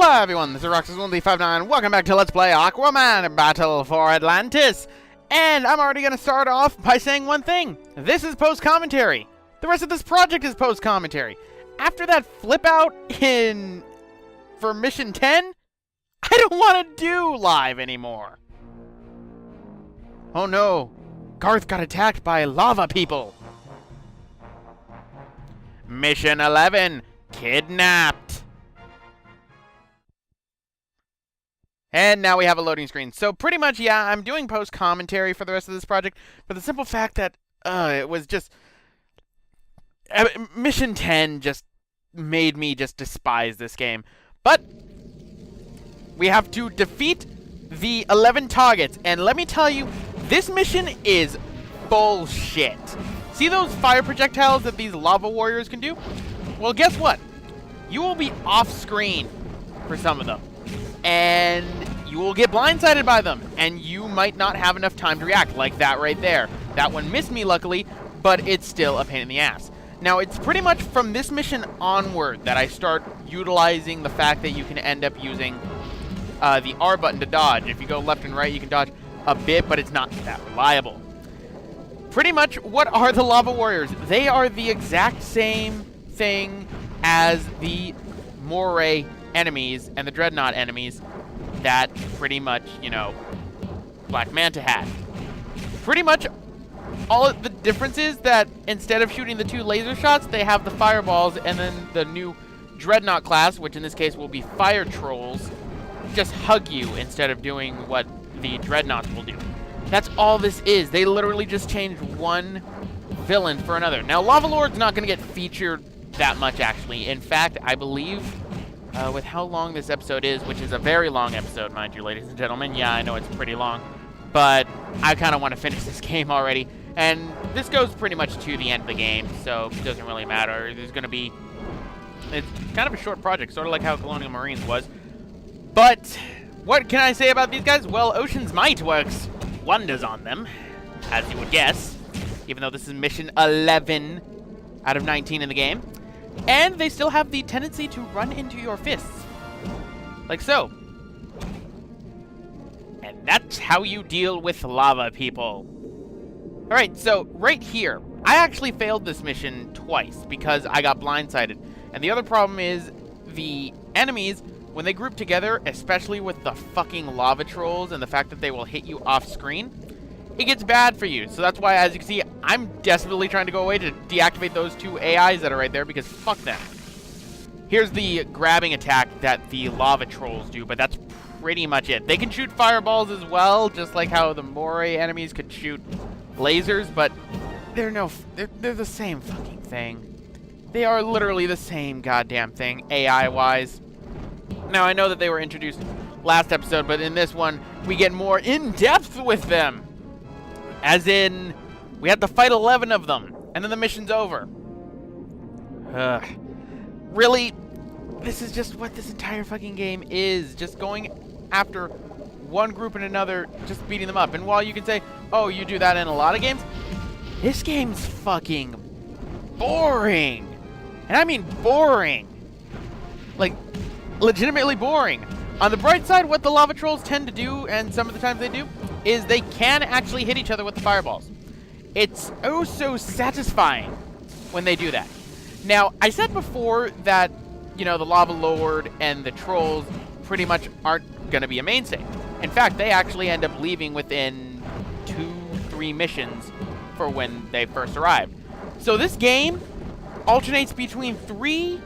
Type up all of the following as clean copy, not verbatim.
Hello everyone, this is Roxas1359. Welcome back to Let's Play Aquaman Battle for Atlantis. And I'm already going to start off by saying one thing. This is post-commentary. The rest of this project is post-commentary. After that flip out for Mission 10, I don't want to do live anymore. Oh no, Garth got attacked by lava people. Mission 11, kidnapped. And now we have a loading screen. So pretty much, yeah, I'm doing post-commentary for the rest of this project, for the simple fact that it was just... Mission 10 just made me just despise this game. But we have to defeat the 11 targets. And let me tell you, this mission is bullshit. See those fire projectiles that these lava warriors can do? Well, guess what? You will be off-screen for some of them. And you will get blindsided by them, and you might not have enough time to react, like that right there. That one missed me, luckily, but it's still a pain in the ass. Now, it's pretty much from this mission onward that I start utilizing the fact that you can end up using the R button to dodge. If you go left and right, you can dodge a bit, but it's not that reliable. Pretty much, what are the lava warriors? They are the exact same thing as the Moray enemies and the Dreadnought enemies that pretty much, you know, Black Manta had. Pretty much all of the difference is that instead of shooting the two laser shots, they have the fireballs, and then the new Dreadnought class, which in this case will be fire trolls, just hug you instead of doing what the Dreadnoughts will do. That's all this is. They literally just changed one villain for another. Now, Lava Lord's not going to get featured that much, actually. In fact, I believe... with how long this episode is, which is a very long episode, mind you, ladies and gentlemen. Yeah, I know it's pretty long, but I kind of want to finish this game already. And this goes pretty much to the end of the game, so it doesn't really matter. There's going to be... It's kind of a short project, sort of like how Colonial Marines was. But what can I say about these guys? Well, Ocean's Might works wonders on them, as you would guess, even though this is Mission 11 out of 19 in the game. And they still have the tendency to run into your fists. Like so. And that's how you deal with lava people. Alright, so right here, I actually failed this mission twice because I got blindsided. And the other problem is the enemies, when they group together, especially with the fucking lava trolls and the fact that they will hit you off screen, it gets bad for you. So that's why, as you can see, I'm desperately trying to go away to deactivate those two AIs that are right there, because fuck them. Here's the grabbing attack that the lava trolls do, but that's pretty much it. They can shoot fireballs as well, just like how the Moray enemies could shoot lasers, but they're the same fucking thing. They are literally the same goddamn thing, AI-wise. Now, I know that they were introduced last episode, but in this one, we get more in-depth with them. As in, we have to fight 11 of them, and then the mission's over. Really, this is just what this entire fucking game is. Just going after one group and another, just beating them up. And while you can say, oh, you do that in a lot of games, this game's fucking boring. And I mean boring. Like, legitimately boring. On the bright side, what the lava trolls tend to do, and some of the times they do, is they can actually hit each other with the fireballs. It's oh so satisfying when they do that. Now, I said before that, you know, the Lava Lord and the trolls pretty much aren't going to be a mainstay. In fact, they actually end up leaving within 2-3 missions for when they first arrived. So this game alternates between 3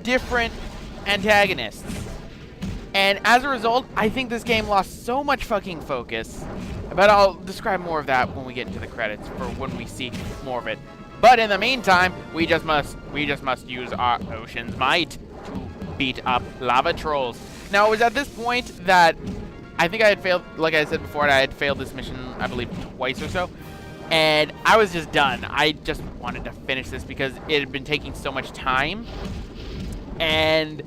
different antagonists. And as a result, I think this game lost so much fucking focus. But I'll describe more of that when we get into the credits, for when we see more of it. But in the meantime, we just must use our Ocean's Might to beat up lava trolls. Now, it was at this point that I think I had failed, like I said before, I had failed this mission, I believe, twice or so. And I was just done. I just wanted to finish this because it had been taking so much time. And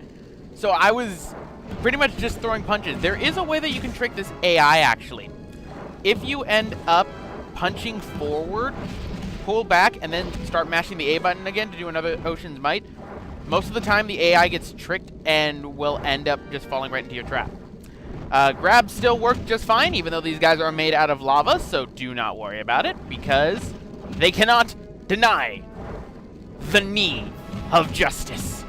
so I was pretty much just throwing punches. There is a way that you can trick this AI, actually. If you end up punching forward, pull back, and then start mashing the A button again to do another Ocean's Might, most of the time the AI gets tricked and will end up just falling right into your trap. Grabs still work just fine, even though these guys are made out of lava, so do not worry about it, because they cannot deny the need of justice.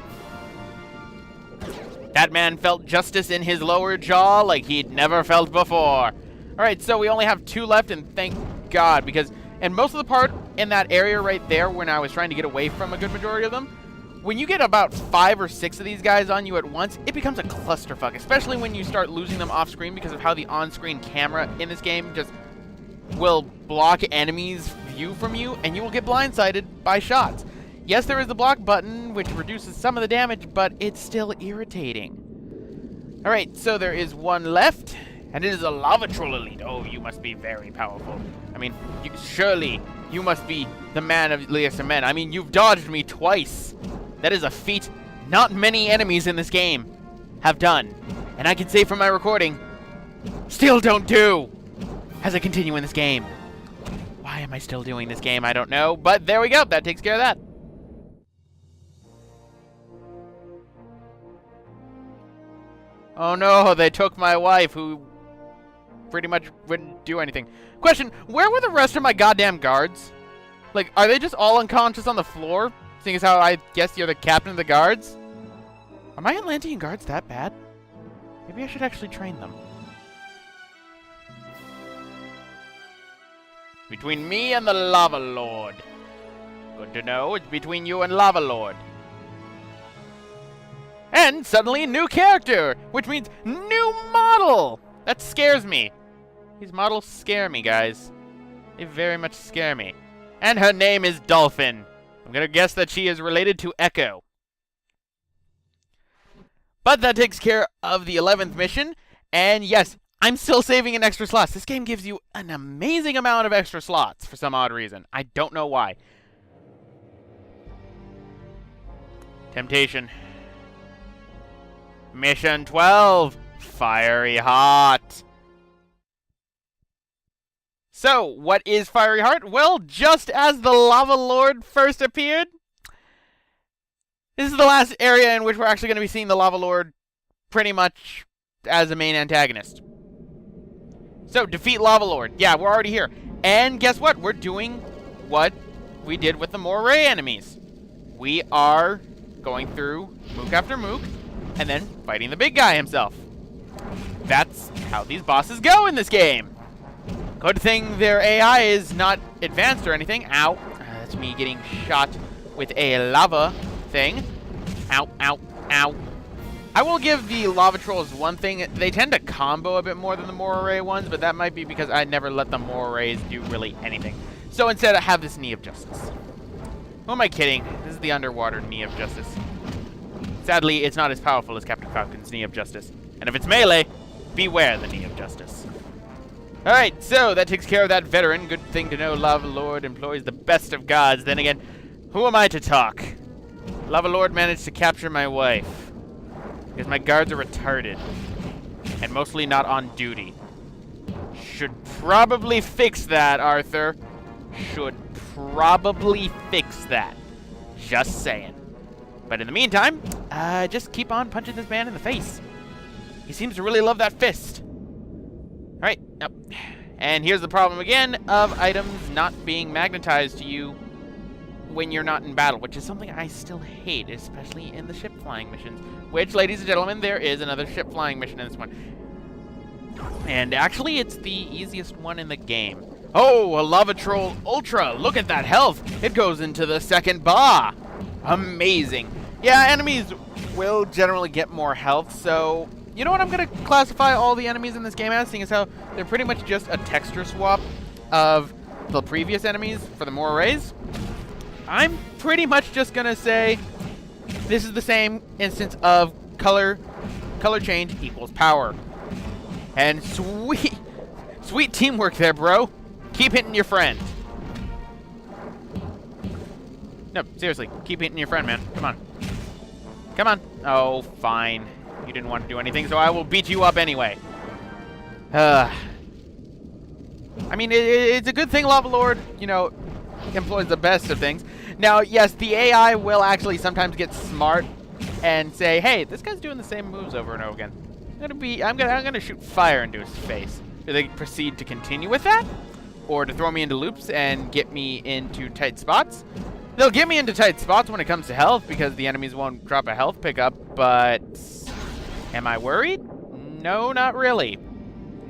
That man felt justice in his lower jaw like he'd never felt before. Alright, so we only have 2 left, and thank God, because, and most of the part in that area right there when I was trying to get away from a good majority of them, when you get about 5 or 6 of these guys on you at once, it becomes a clusterfuck, especially when you start losing them off screen because of how the on-screen camera in this game just will block enemies' view from you, and you will get blindsided by shots. Yes, there is the block button, which reduces some of the damage, but it's still irritating. Alright, so there is 1 left, and it is a lava troll elite. Oh, you must be very powerful. I mean, surely you must be the man of least of men. I mean, you've dodged me twice. That is a feat not many enemies in this game have done. And I can say from my recording, still don't do as I continue in this game. Why am I still doing this game? I don't know, but there we go. That takes care of that. Oh no, they took my wife, who pretty much wouldn't do anything. Question, where were the rest of my goddamn guards? Like, are they just all unconscious on the floor? Seeing as how I guess you're the captain of the guards? Are my Atlantean guards that bad? Maybe I should actually train them. Between me and the Lava Lord. Good to know, it's between you and Lava Lord. And suddenly a new character, which means new model! That scares me. These models scare me, guys. They very much scare me. And her name is Dolphin. I'm gonna guess that she is related to Echo. But that takes care of the 11th mission. And yes, I'm still saving in extra slots. This game gives you an amazing amount of extra slots for some odd reason. I don't know why. Temptation. Mission 12. Fiery Heart. So, what is Fiery Heart? Well, just as the Lava Lord first appeared, this is the last area in which we're actually going to be seeing the Lava Lord pretty much as a main antagonist. So, defeat Lava Lord. Yeah, we're already here. And guess what? We're doing what we did with the Moray enemies. We are going through Mook after Mook, and then fighting the big guy himself. That's how these bosses go in this game. Good thing their AI is not advanced or anything. Ow. That's me getting shot with a lava thing. Ow, ow, ow. I will give the lava trolls one thing. They tend to combo a bit more than the Moray ones, but that might be because I never let the Morays do really anything. So instead, I have this Knee of Justice. Who am I kidding? This is the underwater Knee of Justice. Sadly, it's not as powerful as Captain Falcon's Knee of Justice. And if it's melee, beware the Knee of Justice. Alright, so that takes care of that veteran. Good thing to know Lava Lord employs the best of gods. Then again, who am I to talk? Lava Lord managed to capture my wife. Because my guards are retarded. And mostly not on duty. Should probably fix that, Arthur. Should probably fix that. Just saying. But in the meantime, just keep on punching this man in the face. He seems to really love that fist. Alright, yep. And here's the problem again of items not being magnetized to you when you're not in battle, which is something I still hate, especially in the ship flying missions. Which, ladies and gentlemen, there is another ship flying mission in this one. And actually, it's the easiest one in the game. Oh, a Lava Troll Ultra! Look at that health! It goes into the second bar! Amazing. Yeah, enemies will generally get more health, so you know what I'm going to classify all the enemies in this game as, seeing as how they're pretty much just a texture swap of the previous enemies for the Morays? I'm pretty much just going to say this is the same instance of color change equals power. And sweet teamwork there, bro. Keep hitting your friend. No, seriously, keep hitting your friend, man. Come on. Come on. Oh, fine. You didn't want to do anything, so I will beat you up anyway. I mean, it's a good thing Lava Lord, you know, employs the best of things. Now, yes, the AI will actually sometimes get smart and say, "Hey, this guy's doing the same moves over and over again. I'm gonna shoot fire into his face." Do they proceed to continue with that, or to throw me into loops and get me into tight spots? They'll get me into tight spots when it comes to health because the enemies won't drop a health pickup. But am I worried? No, not really.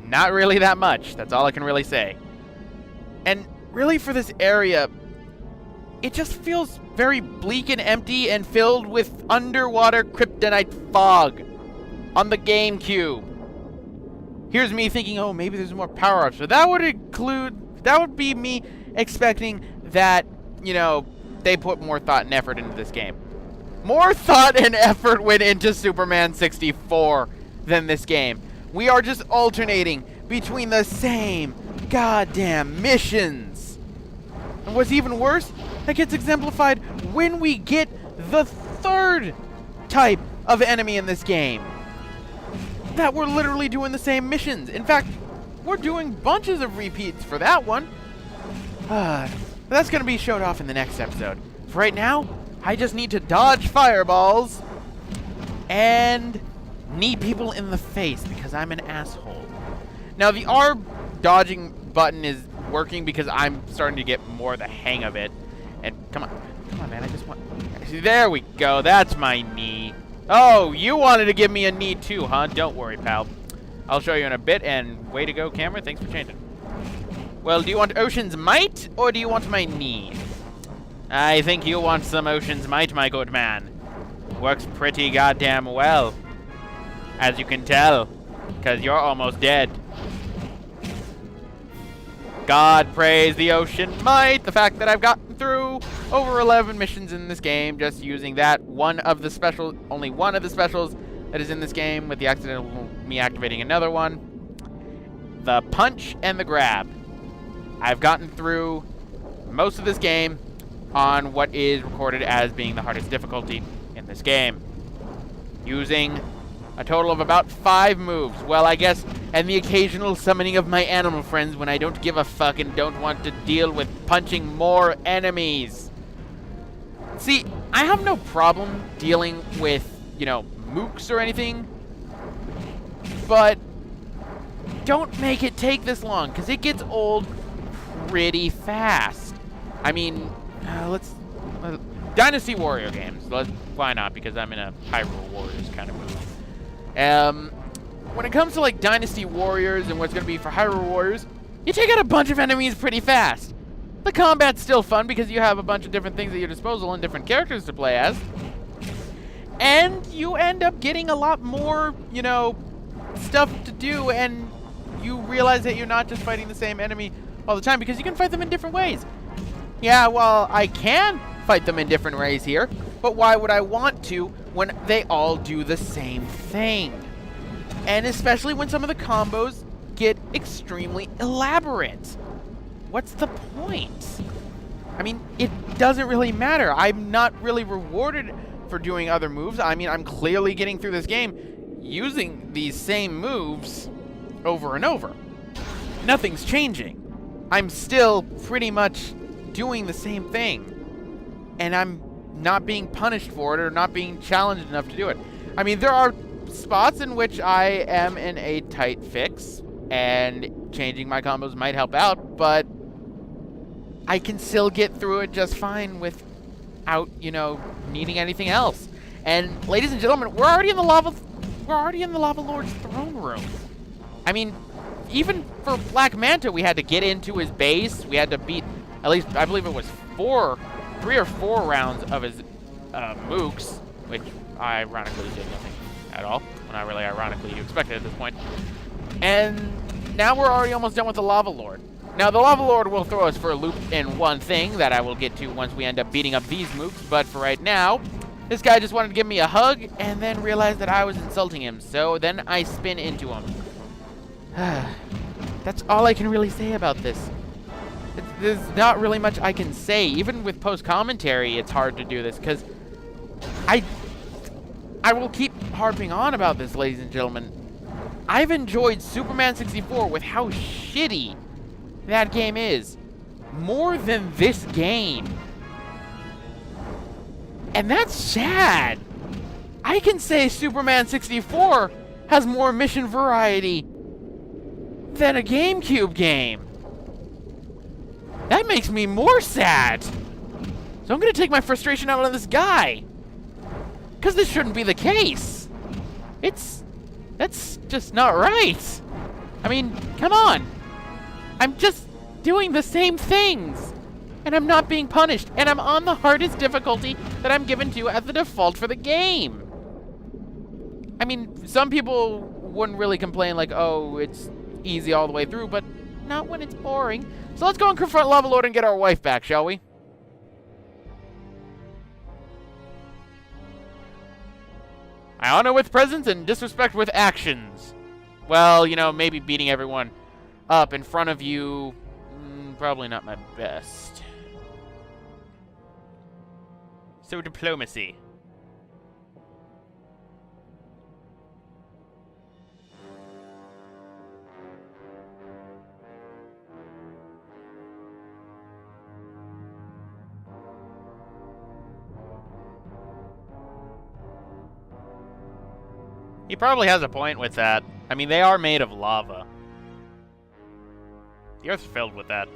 Not really that much. That's all I can really say. And really, for this area, it just feels very bleak and empty and filled with underwater kryptonite fog on the GameCube. Here's me thinking, oh, maybe there's more power-ups. So that would be me expecting that, you know, they put more thought and effort into this game. More thought and effort went into Superman 64 than this game. We are just alternating between the same goddamn missions. And what's even worse, that gets exemplified when we get the third type of enemy in this game. That we're literally doing the same missions. In fact, we're doing bunches of repeats for that one. But that's going to be showed off in the next episode. For right now, I just need to dodge fireballs and knee people in the face because I'm an asshole. Now, the R dodging button is working because I'm starting to get more the hang of it. And come on, man, I just want... There we go, that's my knee. Oh, you wanted to give me a knee too, huh? Don't worry, pal. I'll show you in a bit, and way to go, camera. Thanks for changing. Well, do you want Ocean's Might, or do you want my knee? I think you want some Ocean's Might, my good man. Works pretty goddamn well. As you can tell, because you're almost dead. God praise the Ocean Might, the fact that I've gotten through over 11 missions in this game just using that only one of the specials that is in this game, with the accidental me activating another one. The punch and the grab. I've gotten through most of this game on what is recorded as being the hardest difficulty in this game, using a total of about 5 moves. Well, I guess, and the occasional summoning of my animal friends when I don't give a fuck and don't want to deal with punching more enemies. See, I have no problem dealing with, you know, mooks or anything, but don't make it take this long, because it gets old pretty fast. I mean, Dynasty Warrior games. Why not? Because I'm in a Hyrule Warriors kind of mood. When it comes to like Dynasty Warriors and what's going to be for Hyrule Warriors, you take out a bunch of enemies pretty fast. The combat's still fun because you have a bunch of different things at your disposal and different characters to play as. And you end up getting a lot more, you know, stuff to do, and you realize that you're not just fighting the same enemy all the time because you can fight them in different ways. Yeah, well, I can fight them in different ways here, but why would I want to when they all do the same thing? And especially when some of the combos get extremely elaborate. What's the point? I mean, it doesn't really matter. I'm not really rewarded for doing other moves. I mean, I'm clearly getting through this game using these same moves over and over. Nothing's changing. I'm still pretty much doing the same thing, and I'm not being punished for it or not being challenged enough to do it. I mean, there are spots in which I am in a tight fix, and changing my combos might help out, but I can still get through it just fine without, you know, needing anything else. And ladies and gentlemen, we're already in the Lava Lord's throne room. I mean, even for Black Manta, we had to get into his base. We had to beat, at least, I believe it was 3 or 4 rounds of his mooks, which ironically did nothing at all. Well, not really ironically, you expect it at this point. And now we're already almost done with the Lava Lord. Now, the Lava Lord will throw us for a loop in one thing that I will get to once we end up beating up these mooks, but for right now, this guy just wanted to give me a hug and then realized that I was insulting him, so then I spin into him. That's all I can really say about this. There's not really much I can say. Even with post-commentary, it's hard to do this, because I will keep harping on about this, ladies and gentlemen. I've enjoyed Superman 64 with how shitty that game is more than this game. And that's sad. I can say Superman 64 has more mission variety than a GameCube game. That makes me more sad. So I'm gonna take my frustration out on this guy. Because this shouldn't be the case. That's just not right. I mean, come on. I'm just doing the same things. And I'm not being punished. And I'm on the hardest difficulty that I'm given to as the default for the game. I mean, some people wouldn't really complain like, oh, it's easy all the way through, but not when it's boring. So let's go and confront Lava Lord and get our wife back, shall we? I honor with presence and disrespect with actions. Well, you know, maybe beating everyone up in front of you, probably not my best. So diplomacy. He probably has a point with that. I mean, they are made of lava. The Earth's filled with that.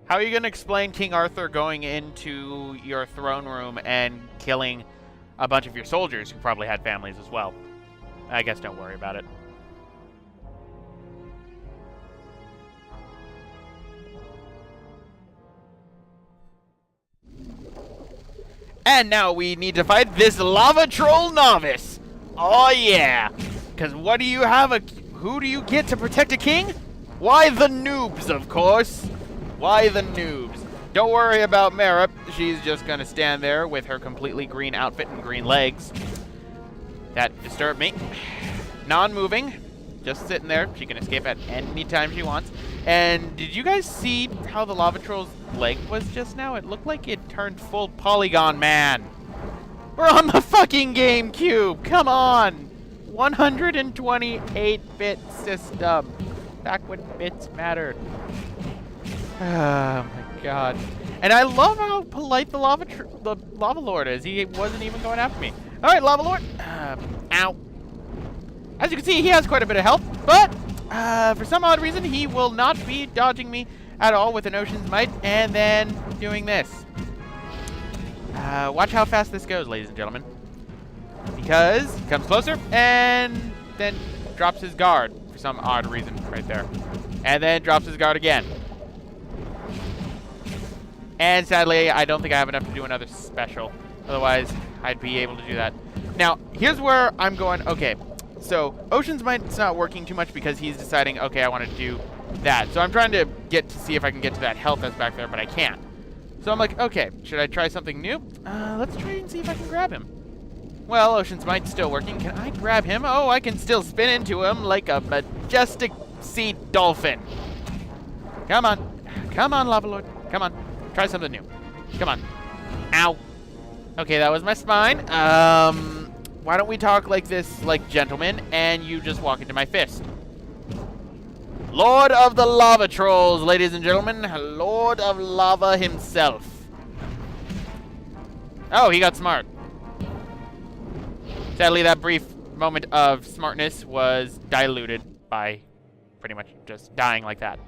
How are you going to explain King Arthur going into your throne room and killing a bunch of your soldiers who probably had families as well? I guess don't worry about it. And now we need to fight this lava troll novice. Oh yeah. Because what do you have who do you get to protect a king? Why, the noobs, of course. Why the noobs? Don't worry about Mara. She's just going to stand there with her completely green outfit and green legs. That disturbed me. Non-moving. Just sitting there. She can escape at any time she wants. And did you guys see how the lava troll's leg was just now? It looked like it turned full Polygon Man. We're on the fucking GameCube. Come on. 128-bit system. Back when bits mattered. Oh my god. And I love how polite the lava lord is. He wasn't even going after me. Alright, lava lord. Ow. As you can see, he has quite a bit of health, but for some odd reason, he will not be dodging me at all with an Ocean's Might, and then doing this. Watch how fast this goes, ladies and gentlemen. Because he comes closer, and then drops his guard for some odd reason right there. And then drops his guard again. And sadly, I don't think I have enough to do another special. Otherwise, I'd be able to do that. Now, here's where I'm going, okay. So, Ocean's Might's not working too much because he's deciding, okay, I want to do that. So I'm trying to get to see if I can get to that health that's back there, but I can't. So I'm like, okay, should I try something new? Let's try and see if I can grab him. Well, Ocean's Might's still working. Can I grab him? Oh, I can still spin into him like a majestic sea dolphin. Come on. Come on, Lava Lord. Come on. Try something new. Come on. Ow. Okay, that was my spine. Why don't we talk like this, like gentlemen, and you just walk into my fist. Lord of the Lava Trolls, ladies and gentlemen. Lord of Lava himself. Oh, he got smart. Sadly, that brief moment of smartness was diluted by pretty much just dying like that.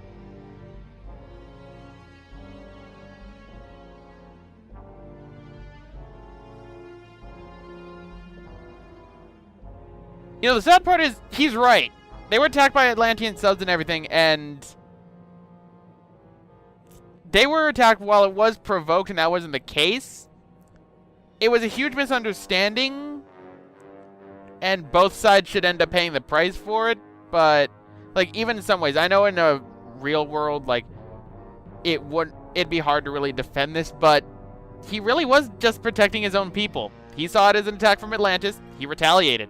You know, the sad part is, he's right. They were attacked by Atlantean subs and everything, and they were attacked while it was provoked, and that wasn't the case. It was a huge misunderstanding, and both sides should end up paying the price for it, but, like, even in some ways, I know in a real world, like, it'd be hard to really defend this, but he really was just protecting his own people. He saw it as an attack from Atlantis. He retaliated.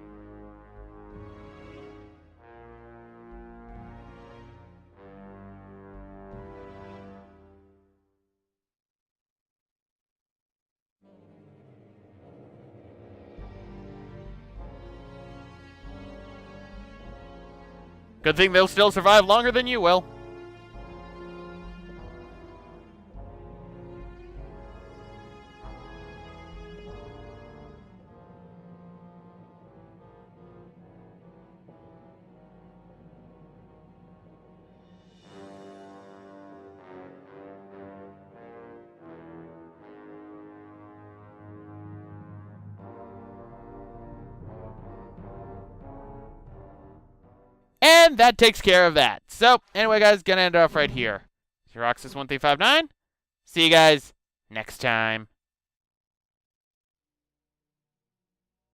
Good thing they'll still survive longer than you will. And that takes care of that. So, anyway, guys, gonna end off right here. It's your Roxas1359. See you guys next time.